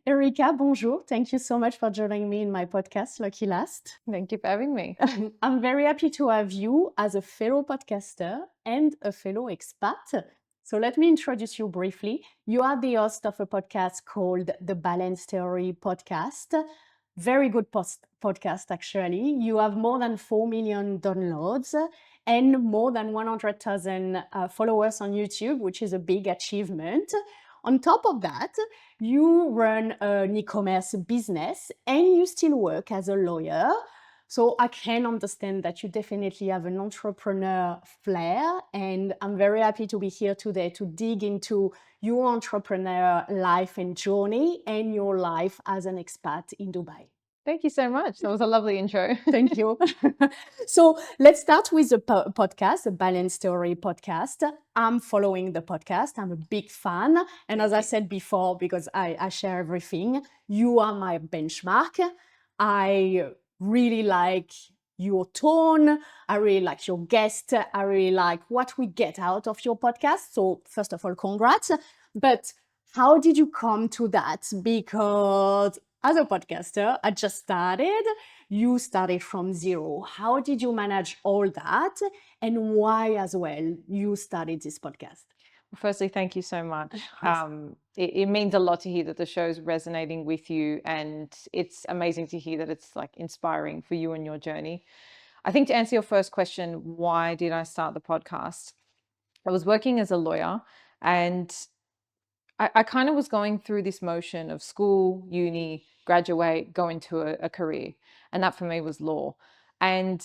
Erika, bonjour. Thank you so much for joining me in my podcast, Lucky Last. Thank you for having me. I'm very happy to have you as a fellow podcaster and a fellow expat. So let me introduce you briefly. You are the host of a podcast called the Balance Theory Podcast. Very good podcast, actually. You have more than 4 million downloads and more than 100,000 followers on YouTube, which is a big achievement. On top of that, you run an e-commerce business and you still work as a lawyer. So I can understand that you definitely have an entrepreneur flair, and I'm very happy to be here today to dig into your entrepreneur life and journey and your life as an expat in Dubai. Thank you so much. That was a lovely intro. Thank you. So let's start with the podcast, the Balance Theory podcast. I'm following the podcast. I'm a big fan. And as I said before, because I share everything, you are my benchmark. I really like your tone. I really like your guest. I really like what we get out of your podcast. So first of all, congrats. But how did you come to that? Because as a podcaster, I just started. You started from zero. How did you manage all that? And why as well you started this podcast? Firstly, thank you so much. Yes. It means a lot to hear that the show's resonating with you, and it's amazing to hear that it's like inspiring for you and your journey. I think to answer your first question, why did I start the podcast? I was working as a lawyer, and I kind of was going through this motion of school, uni, graduate, go into a career. And that for me was law. And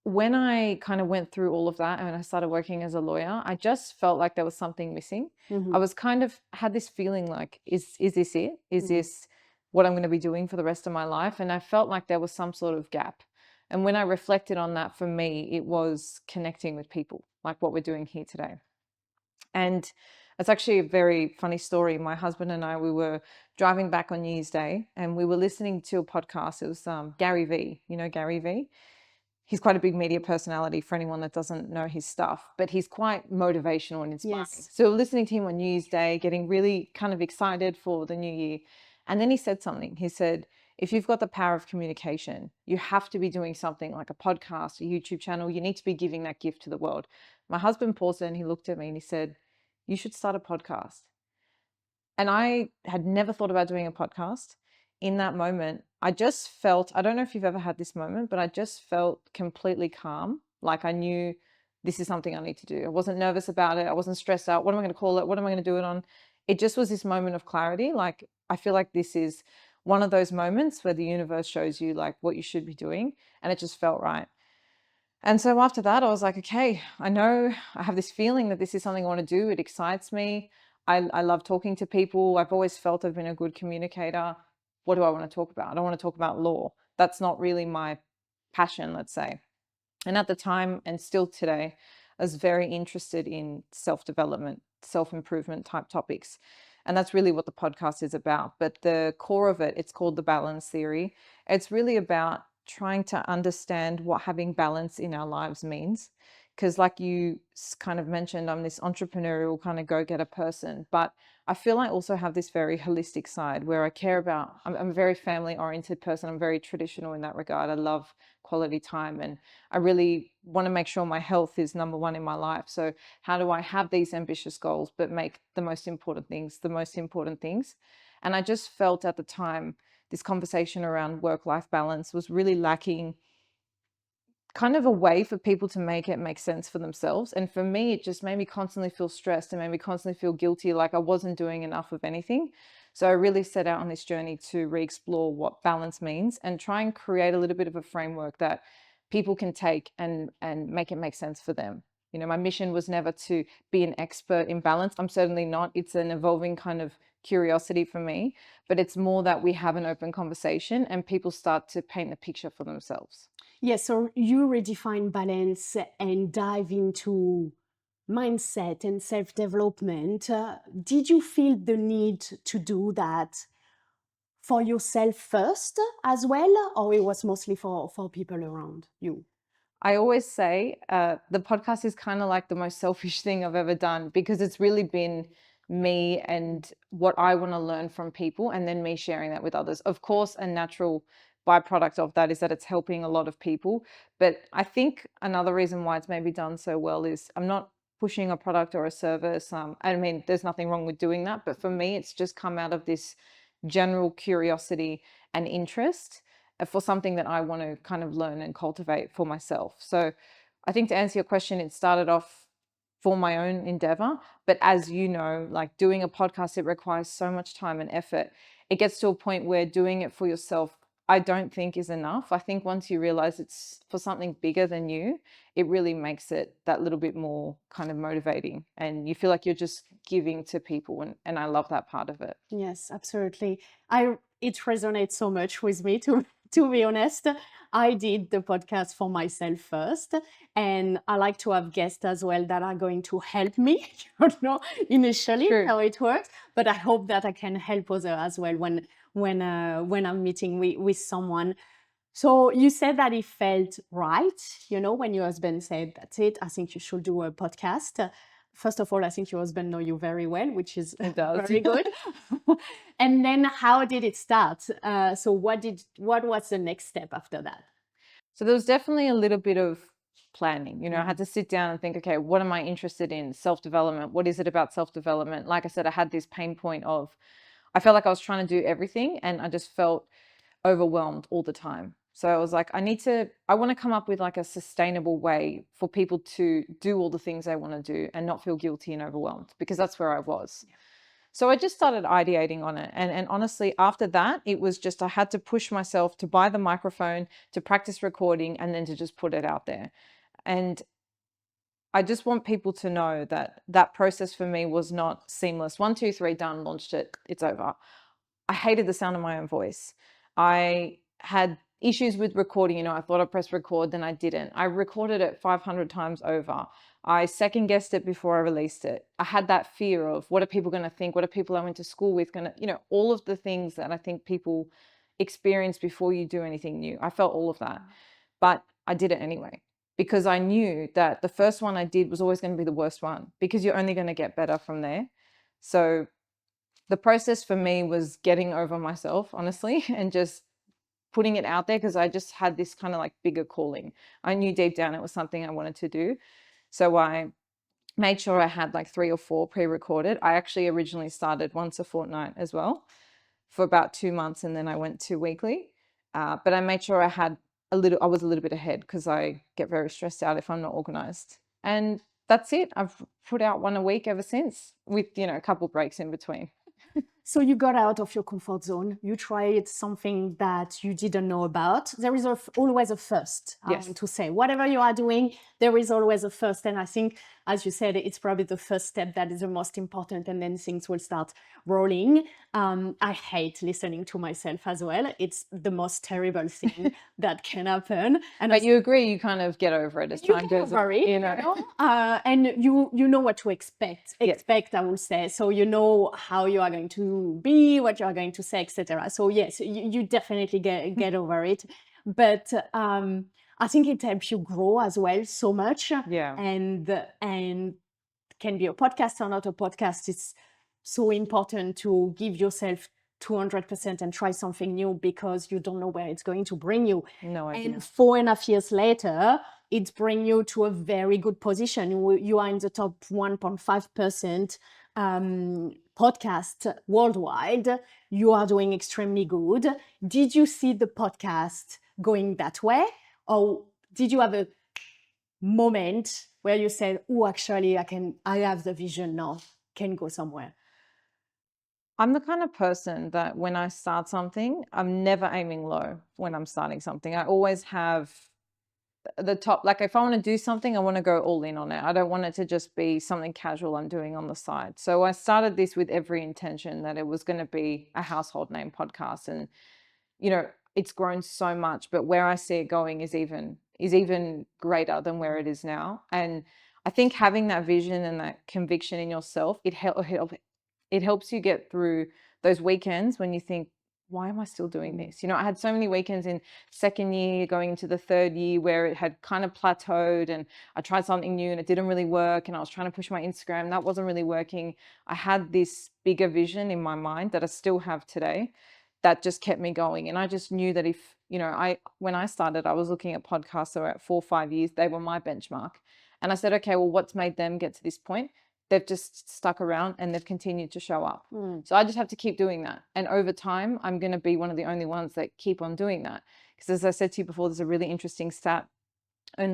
when I kind of went through all of that and I started working as a lawyer, I just felt like there was something missing. I was kind of had this feeling like, is this it? Is this what I'm going to be doing for the rest of my life? And I felt like there was some sort of gap. And when I reflected on that, for me, it was connecting with people, like what we're doing here today. And it's actually a very funny story. My husband and I, we were driving back on New Year's Day and we were listening to a podcast. It was Gary V. You know Gary V? He's quite a big media personality for anyone that doesn't know his stuff, but he's quite motivational and inspiring. Yes. So listening to him on New Year's Day, getting really kind of excited for the new year. And then he said something. He said, if you've got the power of communication, you have to be doing something like a podcast, a YouTube channel. You need to be giving that gift to the world. My husband paused and he looked at me and he said, you should start a podcast. And I had never thought about doing a podcast. In that moment, I just felt, I don't know if you've ever had this moment, but I just felt completely calm. Like I knew this is something I need to do. I wasn't nervous about it. I wasn't stressed out. What am I going to call it? What am I going to do it on? It just was this moment of clarity. Like I feel like this is one of those moments where the universe shows you like what you should be doing. And it just felt right. And so after that, I was like, okay, I know I have this feeling that this is something I want to do. It excites me. I love talking to people. I've always felt I've been a good communicator. What do I want to talk about? I don't want to talk about law. That's not really my passion, let's say. And at the time, and still today, I was very interested in self-development, self-improvement type topics. And that's really what the podcast is about. But the core of it, it's called the balance theory. It's really about trying to understand what having balance in our lives means. Because like you kind of mentioned, I'm this entrepreneurial kind of go-getter person, but I feel I also have this very holistic side where I care about, I'm a very family-oriented person. I'm very traditional in that regard. I love quality time and I really want to make sure my health is number one in my life. So how do I have these ambitious goals, but make the most important things the most important things? And I just felt at the time, this conversation around work-life balance was really lacking kind of a way for people to make it make sense for themselves. And for me, it just made me constantly feel stressed and made me constantly feel guilty, like I wasn't doing enough of anything. So I really set out on this journey to re-explore what balance means and try and create a little bit of a framework that people can take and make it make sense for them. You know, my mission was never to be an expert in balance. I'm certainly not. It's an evolving kind of curiosity for me, but it's more that we have an open conversation and people start to paint the picture for themselves. Yes, so you redefine balance and dive into mindset and self-development. Did you feel the need to do that for yourself first as well, or it was mostly for people around you? I always say the podcast is kind of like the most selfish thing I've ever done because it's really been me and what I want to learn from people, and then me sharing that with others. Of course, a natural byproduct of that is that it's helping a lot of people. But I think another reason why it's maybe done so well is I'm not pushing a product or a service. I mean, there's nothing wrong with doing that, but for me, it's just come out of this general curiosity and interest for something that I want to kind of learn and cultivate for myself. So I think to answer your question, it started off for my own endeavor. But as you know, like doing a podcast, it requires so much time and effort. It gets to a point where doing it for yourself, I don't think is enough. I think once you realize it's for something bigger than you, it really makes it that little bit more kind of motivating. And you feel like you're just giving to people. And I love that part of it. Yes, absolutely. It resonates so much with me to to be honest. I did the podcast for myself first, and I like to have guests as well that are going to help me, initially True. how it works. But I hope that I can help others as well when I'm meeting with someone. So you said that it felt right, when your husband said, "That's it, I think you should do a podcast." First of all, I think your husband know you very well, which is It does. very good. And then how did it start? So what was the next step after that? So there was definitely a little bit of planning. I Mm. had to sit down and think, okay, what am I interested in? Self-development. What is it about self-development? Like I said, I had this pain point of I felt like I was trying to do everything and I just felt overwhelmed all the time. So I was like, I want to come up with like a sustainable way for people to do all the things they want to do and not feel guilty and overwhelmed, because that's where I was. So I just started ideating on it. And honestly, after that, it was just I had to push myself to buy the microphone, to practice recording, and then to just put it out there. And I just want people to know that that process for me was not seamless. One, two, three, done, launched it, it's over. I hated the sound of my own voice. I had issues with recording. I thought I pressed record, then I didn't. I recorded it 500 times over. I second guessed it before I released it. I had that fear of what are people going to think? What are people I went to school with going to, all of the things that I think people experience before you do anything new. I felt all of that, but I did it anyway because I knew that the first one I did was always going to be the worst one because you're only going to get better from there. So the process for me was getting over myself, honestly, and just putting it out there because I just had this kind of like bigger calling. I knew deep down it was something I wanted to do. So I made sure I had like 3 or 4 pre-recorded. I actually originally started once a fortnight as well for about 2 months, and then I went to weekly. But I made sure I was a little bit ahead because I get very stressed out if I'm not organized. And that's it. I've put out one a week ever since with, a couple breaks in between. So you got out of your comfort zone. You tried something that you didn't know about. There is always a first, I Yes. want to say. Whatever you are doing, there is always a first. And I think, as you said, it's probably the first step that is the most important, and then things will start rolling. I hate listening to myself as well. It's the most terrible thing that can happen. And But you agree, you kind of get over it as you time get goes over on, it, and you know what to expect. Yeah. I will say. So you know how you are going to be, what you are going to say, etc. So yes, you definitely get over it. But I think it helps you grow as well so much. Yeah. And can be a podcast or not a podcast. It's so important to give yourself 200% and try something new because you don't know where it's going to bring you. No idea. And 4.5 years later, it's bring you to a very good position. You are in the top 1.5% podcast worldwide. You are doing extremely good. Did you see the podcast going that way? Or did you have a moment where you said, oh, actually, I have the vision now, can go somewhere? I'm the kind of person that when I start something, I'm never aiming low when I'm starting something. I always have the top, like if I want to do something, I want to go all in on it. I don't want it to just be something casual I'm doing on the side. So I started this with every intention that it was going to be a household name podcast. And, it's grown so much, but where I see it going is even greater than where it is now. And I think having that vision and that conviction in yourself, it helps you get through those weekends when you think why am I still doing this? You know, I had so many weekends in second year going into the third year where it had kind of plateaued, and I tried something new and it didn't really work, and I was trying to push my Instagram. That wasn't really working. I had this bigger vision in my mind that I still have today that just kept me going. And I just knew that if, you know, when I started, I was looking at podcasts that were at 4 or 5 years, they were my benchmark. And I said, okay, well, what's made them get to this point? They've just stuck around and they've continued to show up. So I just have to keep doing that. And over time, I'm going to be one of the only ones that keep on doing that. Because as I said to you before, there's a really interesting stat. I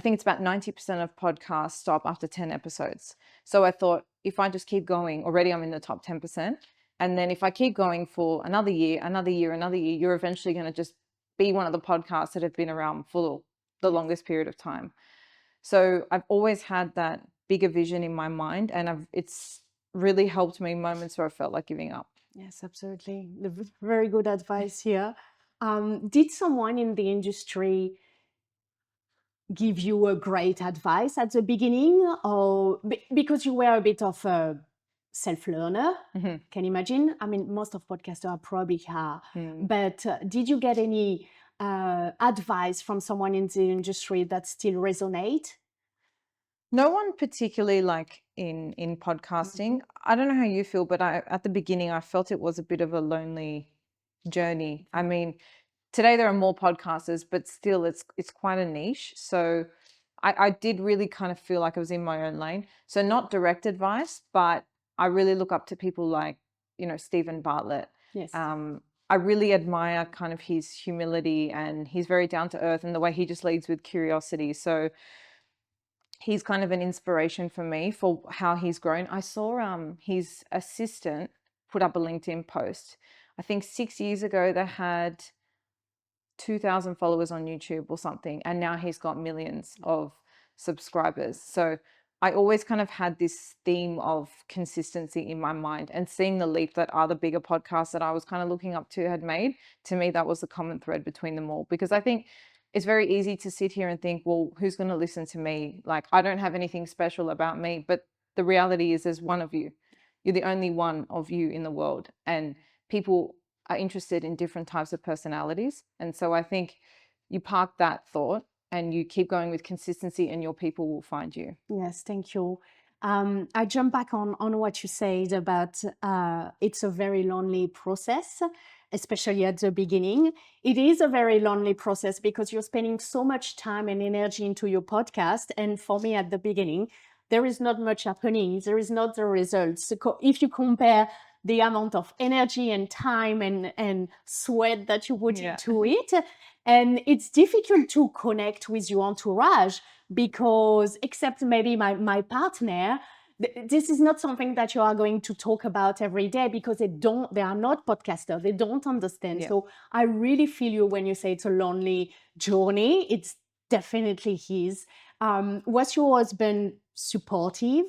think it's about 90% of podcasts stop after 10 episodes. So I thought, if I just keep going, already I'm in the top 10%. And then if I keep going for another year, you're eventually going to just be one of the podcasts that have been around for the longest period of time. So I've always had that bigger vision in my mind, and it's really helped me moments where I felt like giving up. Yes, absolutely. Very good advice here. Did someone in the industry give you a great advice at the beginning, or because you were a bit of a self-learner? Can you imagine? I mean, most of podcasters are probably are, but did you get any advice from someone in the industry that still resonate? No one particularly, like in podcasting. I don't know how you feel, but at the beginning I felt it was a bit of a lonely journey. I mean, today there are more podcasters, but still it's quite a niche. So I did really kind of feel like I was in my own lane. So not direct advice, but I really look up to people like, you know, Stephen Bartlett. Yes. I really admire kind of his humility, and he's very down to earth, and the way he just leads with curiosity. So he's kind of an inspiration for me for how he's grown. I saw his assistant put up a LinkedIn post. I think 6 years ago they had 2,000 followers on YouTube or something, and now he's got millions of subscribers. So I always kind of had this theme of consistency in my mind, and seeing the leap that other bigger podcasts that I was kind of looking up to had made. To me, that was the common thread between them all, because I think it's very easy to sit here and think, well, who's going to listen to me? Like, I don't have anything special about me. But the reality is there's one of you. You're the only one of you in the world, and people are interested in different types of personalities. And so I think you park that thought and you keep going with consistency, and your people will find you. Yes, thank you. I jump back on what you said about it's a very lonely process, especially at the beginning. It is a very lonely process because you're spending so much time and energy into your podcast. And for me, at the beginning, there is not much happening. There is not the results. If you compare the amount of energy and time and sweat that you put into it, and it's difficult to connect with your entourage, because except maybe my partner, this is not something that you are going to talk about every day, because they are not podcasters, they don't understand. So I really feel you when you say it's a lonely journey. It's definitely his. Was your husband supportive?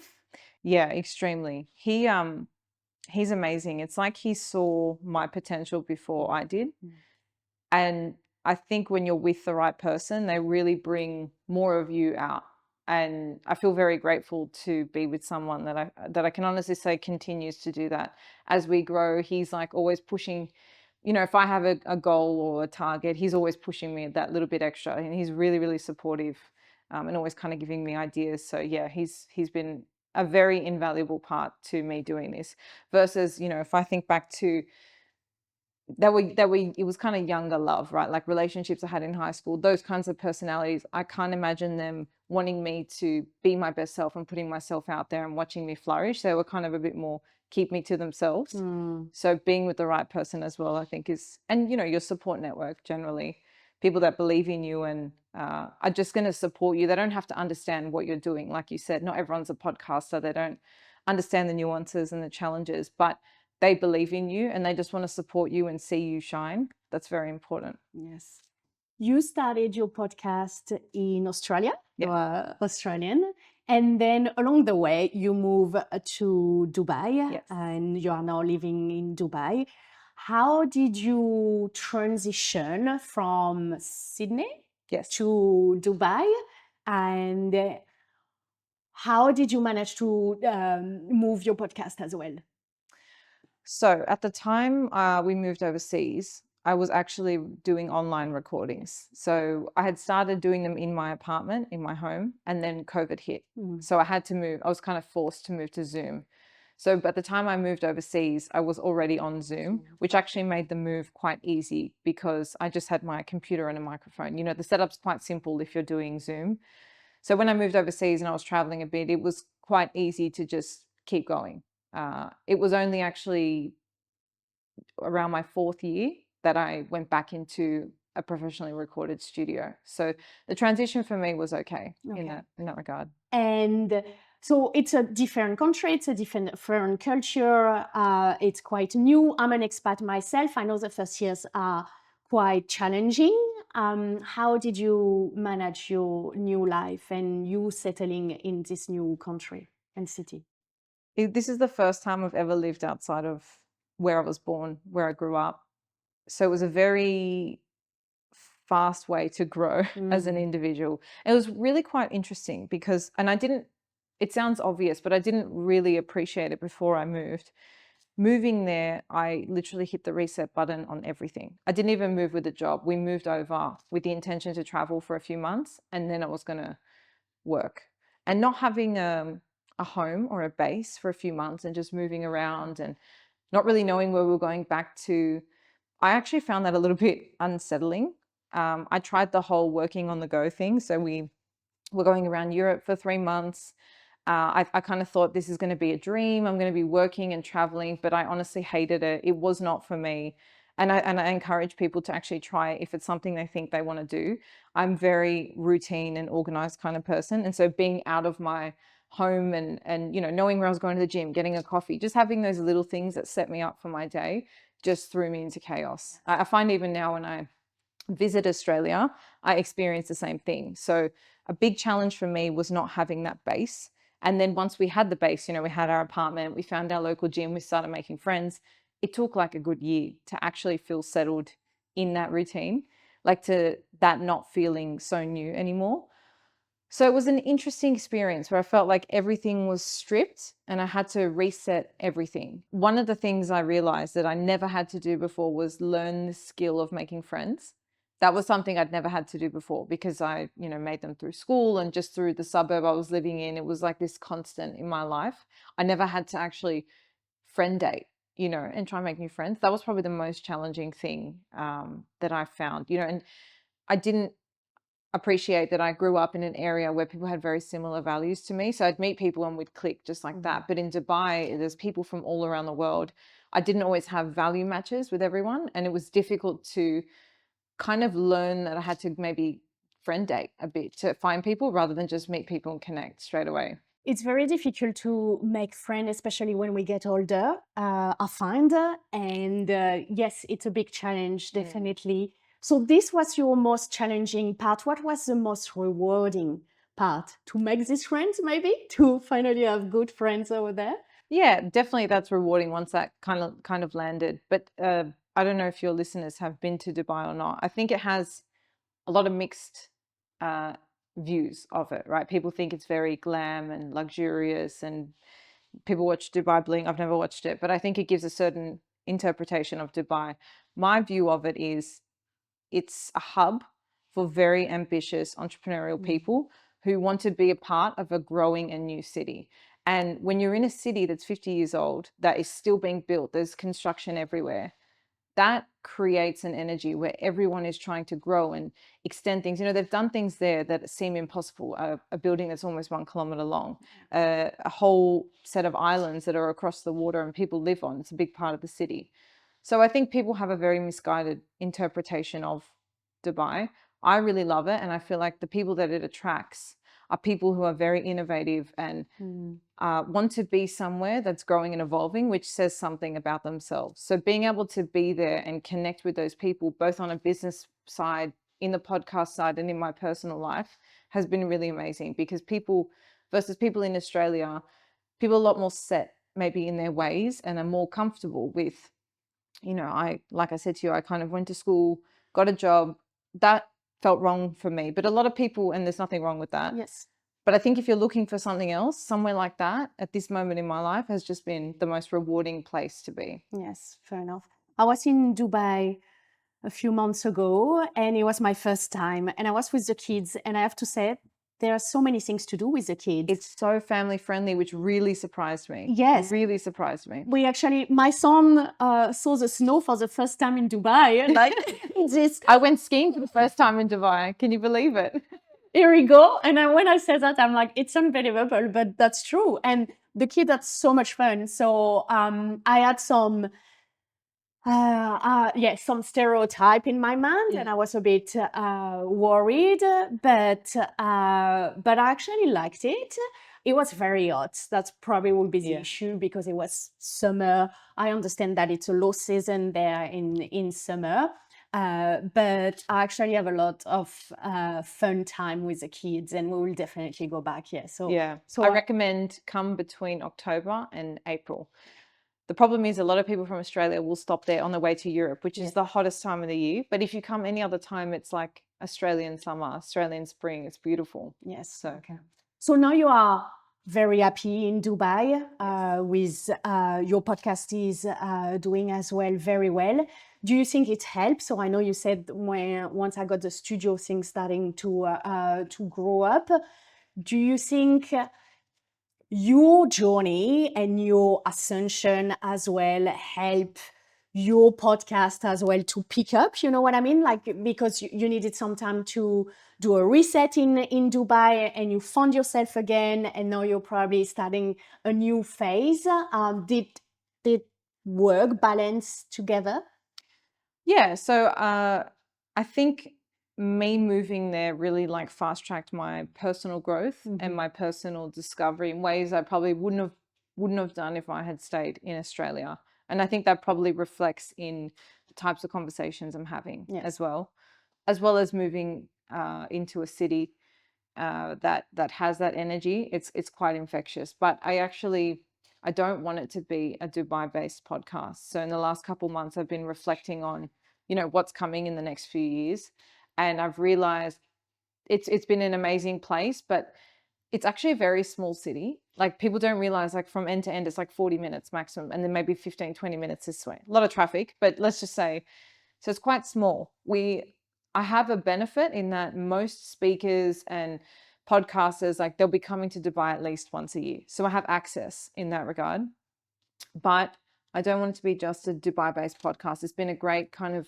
Yeah, extremely. He's amazing. It's like he saw my potential before I did. And I think when you're with the right person, they really bring more of you out. And I feel very grateful to be with someone that I can honestly say continues to do that. As we grow, he's like always pushing, you know, if I have a goal or a target, he's always pushing me that little bit extra. And he's really, really supportive, and always kind of giving me ideas. So yeah, he's been a very invaluable part to me doing this. Versus, you know, if I think back to it was kind of younger love, right? Like relationships I had in high school, those kinds of personalities. I can't imagine them wanting me to be my best self and putting myself out there and watching me flourish. They were kind of a bit more keep me to themselves. So being with the right person as well, I think and you know, your support network generally, people that believe in you and are just going to support you. They don't have to understand what you're doing. Like you said, not everyone's a podcaster. They don't understand the nuances and the challenges, but they believe in you and they just want to support you and see you shine. That's very important. Yes. You started your podcast in Australia. You are Australian. And then along the way, you move to Dubai, and you are now living in Dubai. How did you transition from Sydney to Dubai? And how did you manage to move your podcast as well? So at the time we moved overseas, I was actually doing online recordings. So I had started doing them in my apartment, in my home, and then COVID hit. So I had to move. I was kind of forced to move to Zoom. So by the time I moved overseas, I was already on Zoom, which actually made the move quite easy because I just had my computer and a microphone. The setup's quite simple if you're doing Zoom. So when I moved overseas and I was traveling a bit, it was quite easy to just keep going. It was only actually around my 4th year that I went back into a professionally recorded studio. So the transition for me was okay in that regard. And so it's a different country, it's a different culture. It's quite new. I'm an expat myself. I know the first years are quite challenging. How did you manage your new life and you settling in this new country and city? This is the first time I've ever lived outside of where I was born, where I grew up. So it was a very fast way to grow as an individual. It was really quite interesting because, and it sounds obvious, but I didn't really appreciate it before I moved. Moving there, I literally hit the reset button on everything. I didn't even move with a job. We moved over with the intention to travel for a few months and then I was going to work. And not having a home or a base for a few months and just moving around and not really knowing where we were going back to, I actually found that a little bit unsettling. I tried the whole working on the go thing. So we were going around Europe for 3 months. I kind of thought this is going to be a dream. I'm going to be working and traveling, but I honestly hated it. It was not for me. And I encourage people to actually try it if it's something they think they want to do. I'm very routine and organized kind of person. And so being out of my home and knowing where I was going to the gym, getting a coffee, just having those little things that set me up for my day just threw me into chaos. I find even now when I visit Australia, I experience the same thing. So a big challenge for me was not having that base. And then once we had the base, we had our apartment, we found our local gym, we started making friends. It took like a good year to actually feel settled in that routine, like to that not feeling so new anymore. So it was an interesting experience where I felt like everything was stripped and I had to reset everything. One of the things I realized that I never had to do before was learn the skill of making friends. That was something I'd never had to do before because I, made them through school and just through the suburb I was living in. It was like this constant in my life. I never had to actually friend date, and try and make new friends. That was probably the most challenging thing that I found, and I didn't appreciate that I grew up in an area where people had very similar values to me. So I'd meet people and we'd click just like that. But in Dubai, there's people from all around the world. I didn't always have value matches with everyone. And it was difficult to kind of learn that I had to maybe friend date a bit to find people rather than just meet people and connect straight away. It's very difficult to make friends, especially when we get older, I find. And yes, it's a big challenge, definitely. So this was your most challenging part. What was the most rewarding part? To make these friends, maybe? To finally have good friends over there? Yeah, definitely that's rewarding once that kind of landed. But I don't know if your listeners have been to Dubai or not. I think it has a lot of mixed uh, views of it, right? People think it's very glam and luxurious, and people watch Dubai Bling. I've never watched it, but I think it gives a certain interpretation of Dubai. My view of it is it's a hub for very ambitious entrepreneurial people who want to be a part of a growing and new city. And when you're in a city that's 50 years old, that is still being built, there's construction everywhere, that creates an energy where everyone is trying to grow and extend things. They've done things there that seem impossible. A building that's almost 1 kilometer long, a whole set of islands that are across the water and people live on. It's a big part of the city. So I think people have a very misguided interpretation of Dubai. I really love it. And I feel like the people that it attracts are people who are very innovative and want to be somewhere that's growing and evolving, which says something about themselves. So being able to be there and connect with those people, both on a business side, in the podcast side, and in my personal life, has been really amazing because people versus people in Australia, people are a lot more set maybe in their ways and are more comfortable with, like I said to you, I kind of went to school, got a job. That felt wrong for me. But a lot of people, and there's nothing wrong with that. Yes. But I think if you're looking for something else, somewhere like that at this moment in my life has just been the most rewarding place to be. Yes, fair enough. I was in Dubai a few months ago, and it was my first time. And I was with the kids, and I have to say, there are so many things to do with the kids. It's so family friendly, which really surprised me. Yes. Really surprised me. We actually, my son saw the snow for the first time in Dubai. Like this, I went skiing for the first time in Dubai. Can you believe it? here we go. And when I said that, I'm like, it's unbelievable, but that's true. And the kid had so much fun. So I had some some stereotype in my mind, and I was a bit worried, but I actually liked it. It was very hot. That probably would be the issue because it was summer. I understand that it's a low season there in summer, but I actually have a lot of fun time with the kids, and we will definitely go back. Yeah. So I recommend come between October and April. The problem is a lot of people from Australia will stop there on the way to Europe, which is the hottest time of the year. But if you come any other time, it's like Australian summer, Australian spring. It's beautiful. Yes. So, So now you are very happy in Dubai with your podcast is doing as well very well. Do you think it helps? So I know you said once I got the studio thing starting to grow up, do you think your journey and your ascension as well help your podcast as well to pick up? You know what I mean? Like, because you needed some time to do a reset in Dubai, and you found yourself again, and now you're probably starting a new phase. Did work balance together? yeah. So I think me moving there really like fast tracked my personal growth and my personal discovery in ways I probably wouldn't have done if I had stayed in Australia. And I think that probably reflects in the types of conversations I'm having as well as moving into a city that has that energy. It's quite infectious. But I don't want it to be a Dubai-based podcast. So in the last couple months, I've been reflecting on, what's coming in the next few years, and I've realized it's been an amazing place, but it's actually a very small city. Like, people don't realize, like, from end to end, it's like 40 minutes maximum, and then maybe 15, 20 minutes this way. A lot of traffic, but let's just say, so it's quite small. I have a benefit in that most speakers and podcasters, like, they'll be coming to Dubai at least once a year. So I have access in that regard. But I don't want it to be just a Dubai-based podcast. It's been a great kind of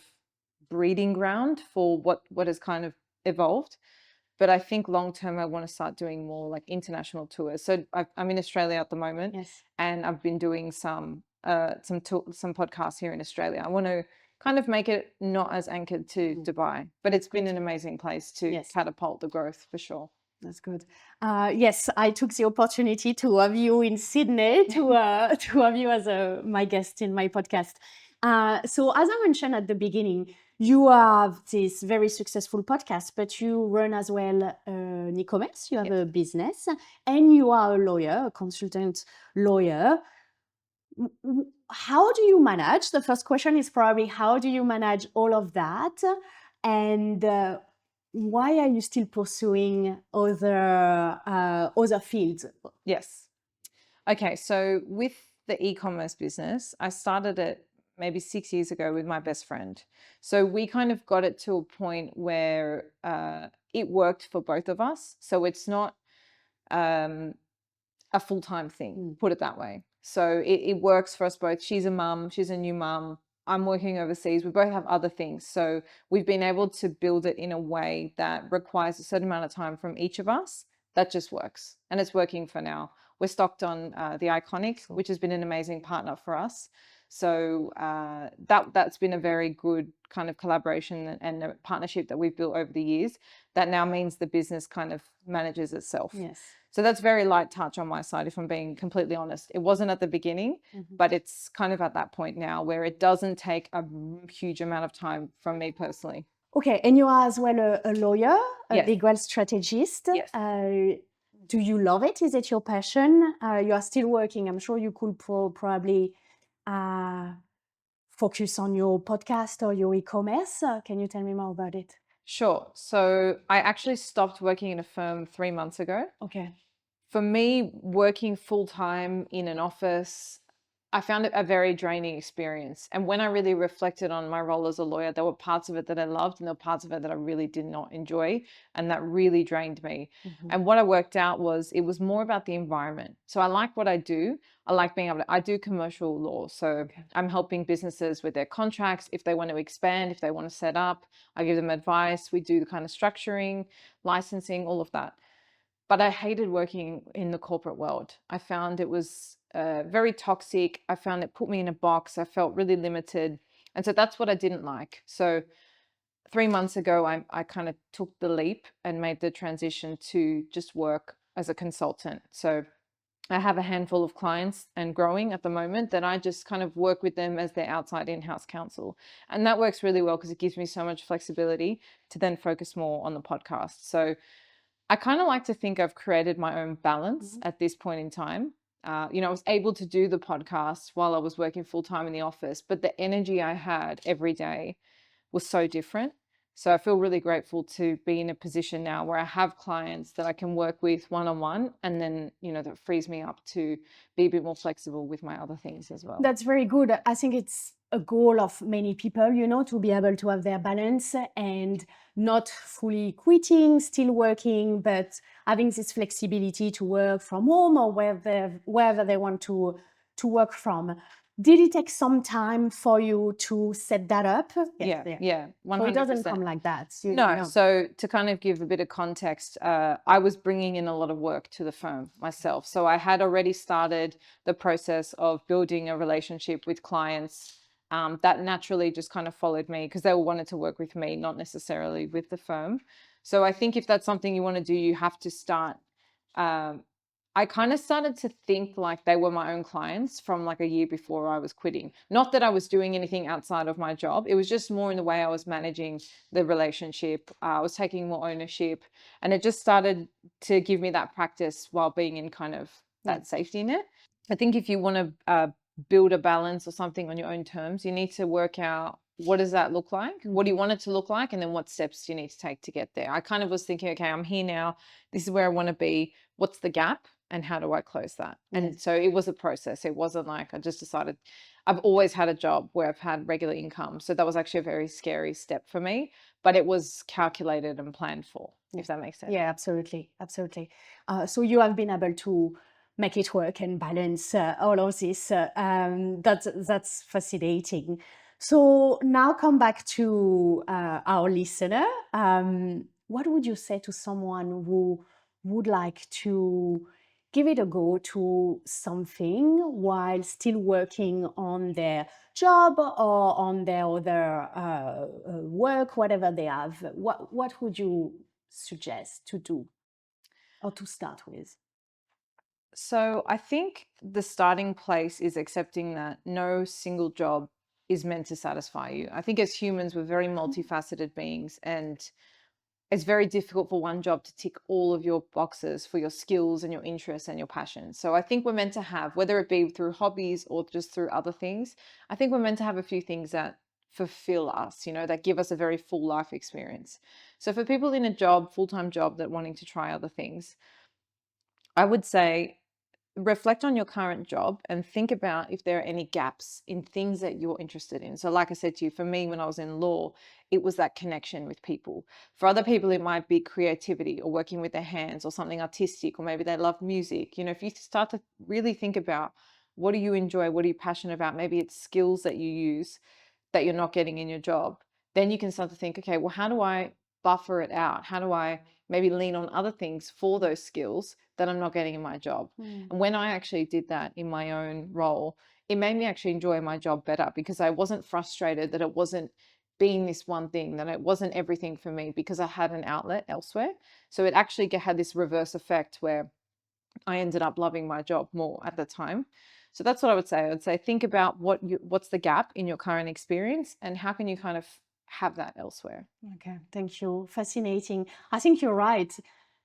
breeding ground for what has kind of evolved. But I think long term, I want to start doing more like international tours. So I'm in Australia at the moment, and I've been doing some podcasts here in Australia. I want to kind of make it not as anchored to Dubai, but it's been an amazing place to catapult the growth for sure. That's good. Yes, I took the opportunity to have you in Sydney to have you as my guest in my podcast. So as I mentioned at the beginning, you have this very successful podcast, but you run as well an e-commerce. You have a business, and you are a lawyer, a consultant lawyer. How do you manage? The first question is probably, how do you manage all of that? And why are you still pursuing other fields? Yes. Okay, so with the e-commerce business, I started it maybe 6 years ago with my best friend. So we kind of got it to a point where it worked for both of us. So it's not a full-time thing, put it that way. So it works for us both. She's a mum, she's a new mum. I'm working overseas. We both have other things. So we've been able to build it in a way that requires a certain amount of time from each of us. That just works. And it's working for now. We're stocked on the Iconic, which has been an amazing partner for us. So that's been a very good kind of collaboration and a partnership that we've built over the years that now means the business kind of manages itself. Yes. So that's very light touch on my side, if I'm being completely honest. It wasn't at the beginning, but it's kind of at that point now where it doesn't take a huge amount of time from me personally. Okay, and you are as well a lawyer, a legal strategist. Yes. Do you love it? Is it your passion? You are still working. I'm sure you could probably focus on your podcast or your e-commerce. Can you tell me more about it? Sure. So I actually stopped working in a firm 3 months ago. Okay. For me, working full time in an office, I found it a very draining experience. And when I really reflected on my role as a lawyer, there were parts of it that I loved and there were parts of it that I really did not enjoy. And that really drained me. Mhm. And what I worked out was it was more about the environment. So I like what I do. I like being able to, I do commercial law. So Okay. I'm helping businesses with their contracts. If they want to expand, if they want to set up, I give them advice. We do the kind of structuring, licensing, all of that. But I hated working in the corporate world. I found it was very toxic. I found it put me in a box. I felt really limited. And so that's what I didn't like. So 3 months ago, I kind of took the leap and made the transition to just work as a consultant. So I have a handful of clients and growing at the moment that I just kind of work with them as their outside in-house counsel. And that works really well because it gives me so much flexibility to then focus more on the podcast. So I kind of like to think I've created my own balance Mhm. at this point in time. I was able to do the podcast while I was working full time in the office, but the energy I had every day was so different. So I feel really grateful to be in a position now where I have clients that I can work with one on one, and then, that frees me up to be a bit more flexible with my other things as well. That's very good. I think it's a goal of many people, to be able to have their balance and not fully quitting, still working, but having this flexibility to work from home or wherever they want to work from. Did it take some time for you to set that up? Yes, Yeah, yeah. yeah, So it doesn't 100%. come like that. No, No. so to kind of give a bit of context, I was bringing in a lot of work to the firm myself. So I had already started the process of building a relationship with clients that naturally just kind of followed me because they all wanted to work with me, not necessarily with the firm. So I think if that's something you want to do, you have to start. Um, I kind of started to think like they were my own clients from like a year before I was quitting. Not that I was doing anything outside of my job. It was just more in the way I was managing the relationship. I was taking more ownership, and it just started to give me that practice while being in kind of Yeah. that safety net. I think if you want to build a balance or something on your own terms, you need to work out what does that look like? What do you Mhm. want it to look like? And then what steps do you need to take to get there? I kind of was thinking, okay, I'm here now. This is where I want to be. What's the gap? And how do I close that? And Yes. so it was a process. It wasn't like I just decided. I've always had a job where I've had regular income. So that was actually a very scary step for me, but it was calculated and planned for, if Yes. that makes sense. Yeah, absolutely. Absolutely. So you have been able to make it work and balance all of this. That's fascinating. So now come back to our listener. What would you say to someone who would like to give it a go to something while still working on their job or on their other work, whatever they have? What would you suggest to do or to start with? So I think the starting place is accepting that no single job is meant to satisfy you. I think as humans, we're very multifaceted beings, and it's very difficult for one job to tick all of your boxes for your skills and your interests and your passions. So I think we're meant to have, whether it be through hobbies or just through other things, I think we're meant to have a few things that fulfill us, that give us a very full life experience. So for people in a job, full-time job that wanting to try other things, I would say reflect on your current job and think about if there are any gaps in things that you're interested in. So, like I said to you, for me, when I was in law, it was that connection with people. For other people, it might be creativity or working with their hands or something artistic, or maybe they love music. If you start to really think about what do you enjoy, what are you passionate about, maybe it's skills that you use that you're not getting in your job, then you can start to think, okay, well, how do I buffer it out? How do I maybe lean on other things for those skills that I'm not getting in my job? Mm. And when I actually did that in my own role, it made me actually enjoy my job better because I wasn't frustrated that it wasn't being this one thing, that it wasn't everything for me because I had an outlet elsewhere. So it actually had this reverse effect where I ended up loving my job more at the time. So that's what I would say. I would say think about what's the gap in your current experience and how can you kind of have that elsewhere. Okay, thank you. Fascinating. I think you're right.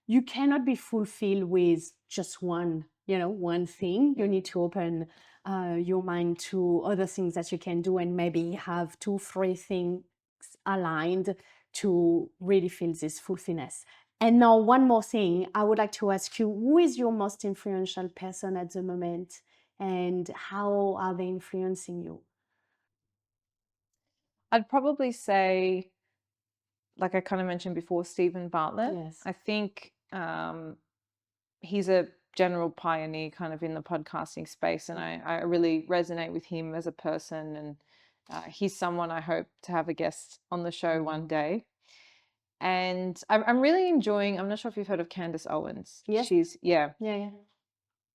You cannot be fulfilled with just one thing. You need to open your mind to other things that you can do and maybe have two, three things aligned to really feel this fulfillment. And now one more thing, I would like to ask you, who is your most influential person at the moment and how are they influencing you? I'd probably say, like I kind of mentioned before, Stephen Bartlett. Yes. I think he's a general pioneer kind of in the podcasting space, and I really resonate with him as a person, and he's someone I hope to have a guest on the show one day. And I'm really enjoying, I'm not sure if you've heard of Candace Owens. Yes. Yeah.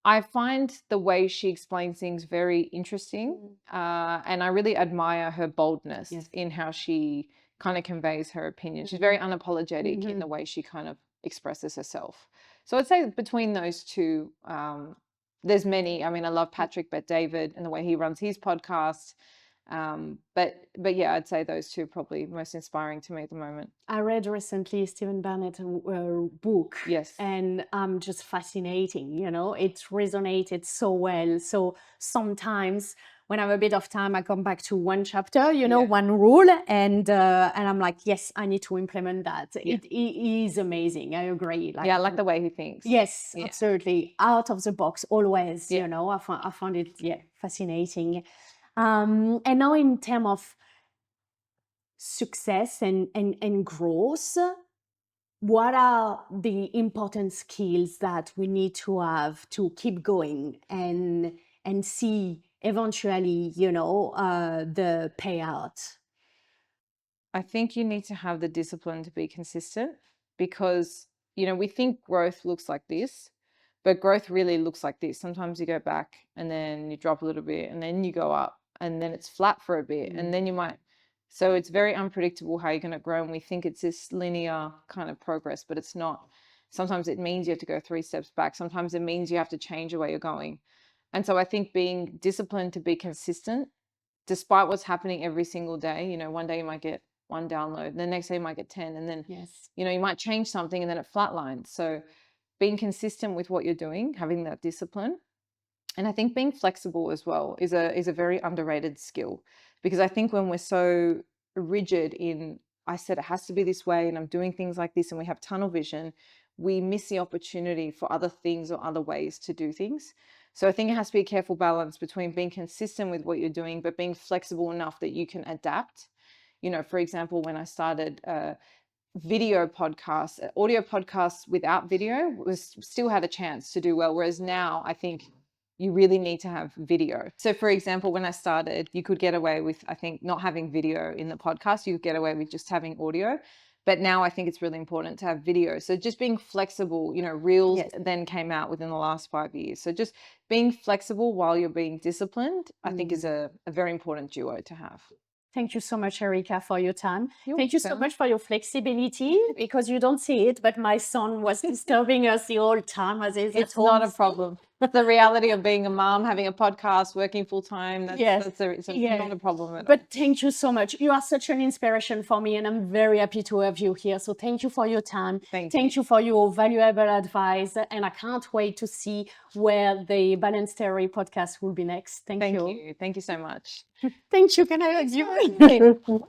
I find the way she explains things very interesting, and I really admire her boldness in how she kind of conveys her opinion. She's very unapologetic in the way she kind of expresses herself. So I'd say between those two, there's many. I mean, I love Patrick Bet-David and the way he runs his podcast. But yeah, I'd say those two are probably most inspiring to me at the moment. I read recently Stephen Barnett's book. Yes. And just fascinating, you know, it resonated so well. So sometimes when I have a bit of time, I come back to one chapter, you know, one rule, and I'm like, yes, I need to implement that. It is amazing. I agree. Like, I like the way he thinks. Yes, absolutely. Out of the box, always, you know, I found it, fascinating. And now in terms of success and growth, what are the important skills that we need to have to keep going and see eventually, you know, the payout? I think you need to have the discipline to be consistent, because, you know, we think growth looks like this, but growth really looks like this. Sometimes you go back and then you drop a little bit and then you go up and then it's flat for a bit and then you might. So it's very unpredictable how you're going to grow. And we think it's this linear kind of progress, but it's not. Sometimes it means you have to go 3 steps back. Sometimes it means you have to change the way you're going. And so I think being disciplined to be consistent, despite what's happening every single day, you know, one day you might get 1 download, the next day you might get 10, and then, you know, you might change something and then it flatlines. So being consistent with what you're doing, having that discipline. And I think being flexible as well is a very underrated skill, because I think when we're so rigid in, I said it has to be this way and I'm doing things like this, and we have tunnel vision, we miss the opportunity for other things or other ways to do things. So I think it has to be a careful balance between being consistent with what you're doing, but being flexible enough that you can adapt. You know, for example, when I started video podcasts, audio podcasts without video still had a chance to do well. Whereas now I think you really need to have video. So for example, when I started, you could get away with, I think, not having video in the podcast. You could get away with just having audio. But now I think it's really important to have video. So just being flexible, you know, Reels then came out within the last 5 years. So just being flexible while you're being disciplined, I think is a very important duo to have. Thank you so much, Erika, for your time. You're Thank you so welcome. much for your flexibility, because you don't see it, but my son was disturbing us the whole time. It's not a problem. The reality of being a mom, having a podcast, working full time, it's not a problem at all. But thank you so much. You are such an inspiration for me, and I'm very happy to have you here. So thank you for your time. Thank you for your valuable advice. And I can't wait to see where the Balance Theory podcast will be next. Thank you. Thank you so much. Thank you. Can I hug you?